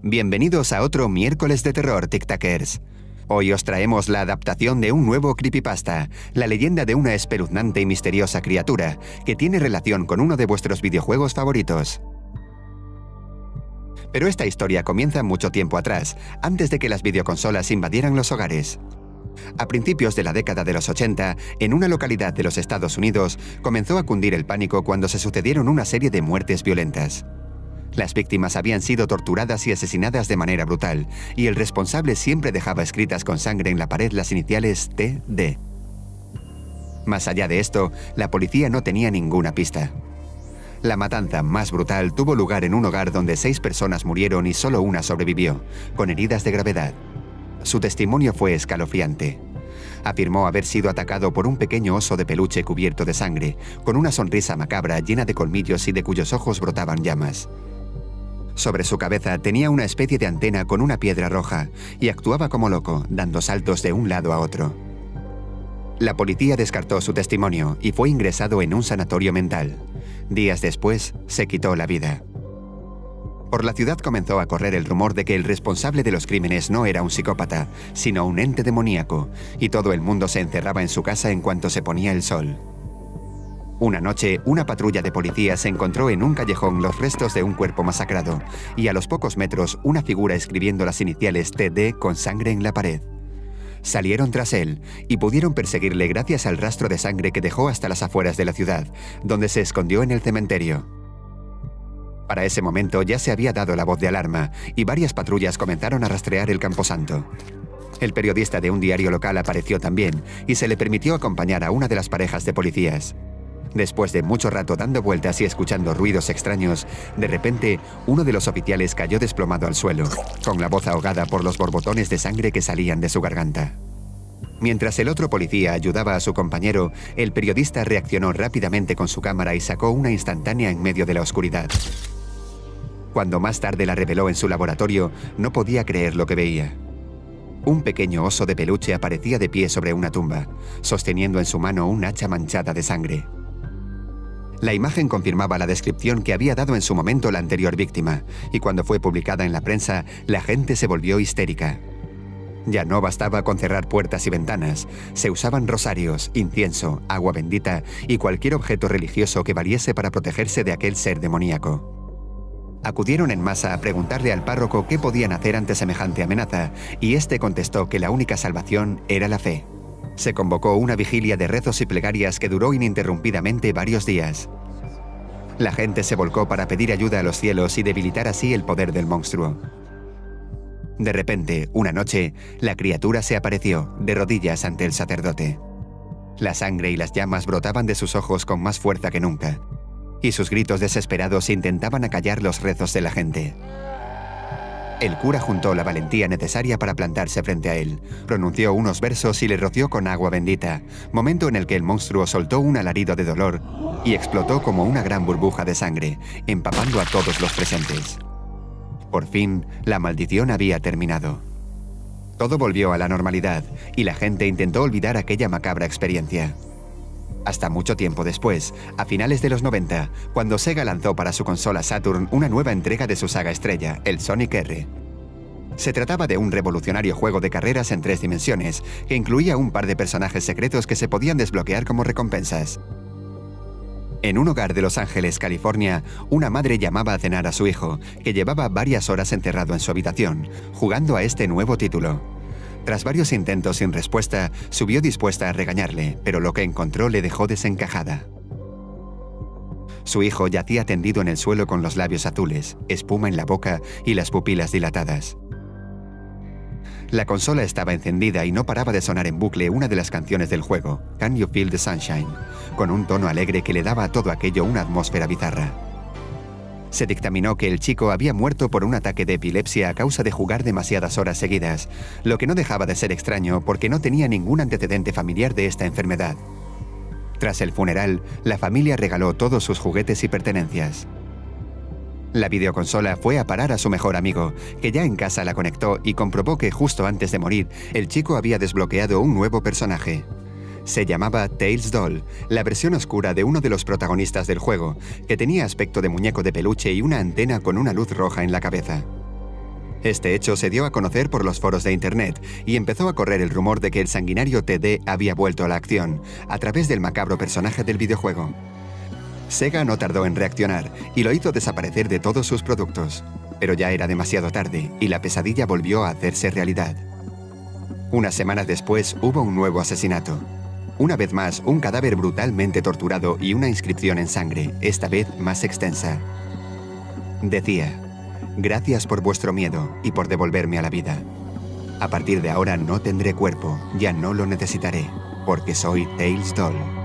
Bienvenidos a otro miércoles de terror, TikTokers. Hoy os traemos la adaptación de un nuevo creepypasta, la leyenda de una espeluznante y misteriosa criatura que tiene relación con uno de vuestros videojuegos favoritos. Pero esta historia comienza mucho tiempo atrás, antes de que las videoconsolas invadieran los hogares. A principios de la década de los 80, en una localidad de los Estados Unidos, comenzó a cundir el pánico cuando se sucedieron una serie de muertes violentas. Las víctimas habían sido torturadas y asesinadas de manera brutal, y el responsable siempre dejaba escritas con sangre en la pared las iniciales TD. Más allá de esto, la policía no tenía ninguna pista. La matanza más brutal tuvo lugar en un hogar donde 6 personas murieron y solo una sobrevivió, con heridas de gravedad. Su testimonio fue escalofriante. Afirmó haber sido atacado por un pequeño oso de peluche cubierto de sangre, con una sonrisa macabra llena de colmillos y de cuyos ojos brotaban llamas. Sobre su cabeza tenía una especie de antena con una piedra roja y actuaba como loco, dando saltos de un lado a otro. La policía descartó su testimonio y fue ingresado en un sanatorio mental. Días después, se quitó la vida. Por la ciudad comenzó a correr el rumor de que el responsable de los crímenes no era un psicópata, sino un ente demoníaco, y todo el mundo se encerraba en su casa en cuanto se ponía el sol. Una noche, una patrulla de policía se encontró en un callejón los restos de un cuerpo masacrado, y a los pocos metros una figura escribiendo las iniciales TD con sangre en la pared. Salieron tras él, y pudieron perseguirle gracias al rastro de sangre que dejó hasta las afueras de la ciudad, donde se escondió en el cementerio. Para ese momento ya se había dado la voz de alarma, y varias patrullas comenzaron a rastrear el camposanto. El periodista de un diario local apareció también, y se le permitió acompañar a una de las parejas de policías. Después de mucho rato dando vueltas y escuchando ruidos extraños, de repente, uno de los oficiales cayó desplomado al suelo, con la voz ahogada por los borbotones de sangre que salían de su garganta. Mientras el otro policía ayudaba a su compañero, el periodista reaccionó rápidamente con su cámara y sacó una instantánea en medio de la oscuridad. Cuando más tarde la reveló en su laboratorio, no podía creer lo que veía. Un pequeño oso de peluche aparecía de pie sobre una tumba, sosteniendo en su mano un hacha manchada de sangre. La imagen confirmaba la descripción que había dado en su momento la anterior víctima, y cuando fue publicada en la prensa, la gente se volvió histérica. Ya no bastaba con cerrar puertas y ventanas, se usaban rosarios, incienso, agua bendita y cualquier objeto religioso que valiese para protegerse de aquel ser demoníaco. Acudieron en masa a preguntarle al párroco qué podían hacer ante semejante amenaza, y este contestó que la única salvación era la fe. Se convocó una vigilia de rezos y plegarias que duró ininterrumpidamente varios días. La gente se volcó para pedir ayuda a los cielos y debilitar así el poder del monstruo. De repente, una noche, la criatura se apareció, de rodillas ante el sacerdote. La sangre y las llamas brotaban de sus ojos con más fuerza que nunca, y sus gritos desesperados intentaban acallar los rezos de la gente. El cura juntó la valentía necesaria para plantarse frente a él, pronunció unos versos y le roció con agua bendita, momento en el que el monstruo soltó un alarido de dolor y explotó como una gran burbuja de sangre, empapando a todos los presentes. Por fin, la maldición había terminado. Todo volvió a la normalidad y la gente intentó olvidar aquella macabra experiencia. Hasta mucho tiempo después, a finales de los 90, cuando Sega lanzó para su consola Saturn una nueva entrega de su saga estrella, el Sonic R. Se trataba de un revolucionario juego de carreras en 3 dimensiones, que incluía un par de personajes secretos que se podían desbloquear como recompensas. En un hogar de Los Ángeles, California, una madre llamaba a cenar a su hijo, que llevaba varias horas encerrado en su habitación, jugando a este nuevo título. Tras varios intentos sin respuesta, subió dispuesta a regañarle, pero lo que encontró le dejó desencajada. Su hijo yacía tendido en el suelo con los labios azules, espuma en la boca y las pupilas dilatadas. La consola estaba encendida y no paraba de sonar en bucle una de las canciones del juego, Can You Feel the Sunshine, con un tono alegre que le daba a todo aquello una atmósfera bizarra. Se dictaminó que el chico había muerto por un ataque de epilepsia a causa de jugar demasiadas horas seguidas, lo que no dejaba de ser extraño porque no tenía ningún antecedente familiar de esta enfermedad. Tras el funeral, la familia regaló todos sus juguetes y pertenencias. La videoconsola fue a parar a su mejor amigo, que ya en casa la conectó y comprobó que justo antes de morir, el chico había desbloqueado un nuevo personaje. Se llamaba Tails Doll, la versión oscura de uno de los protagonistas del juego, que tenía aspecto de muñeco de peluche y una antena con una luz roja en la cabeza. Este hecho se dio a conocer por los foros de Internet y empezó a correr el rumor de que el sanguinario TD había vuelto a la acción, a través del macabro personaje del videojuego. Sega no tardó en reaccionar y lo hizo desaparecer de todos sus productos. Pero ya era demasiado tarde y la pesadilla volvió a hacerse realidad. Unas semanas después hubo un nuevo asesinato. Una vez más, un cadáver brutalmente torturado y una inscripción en sangre, esta vez más extensa. Decía: «Gracias por vuestro miedo y por devolverme a la vida. A partir de ahora no tendré cuerpo, ya no lo necesitaré, porque soy Tails Doll».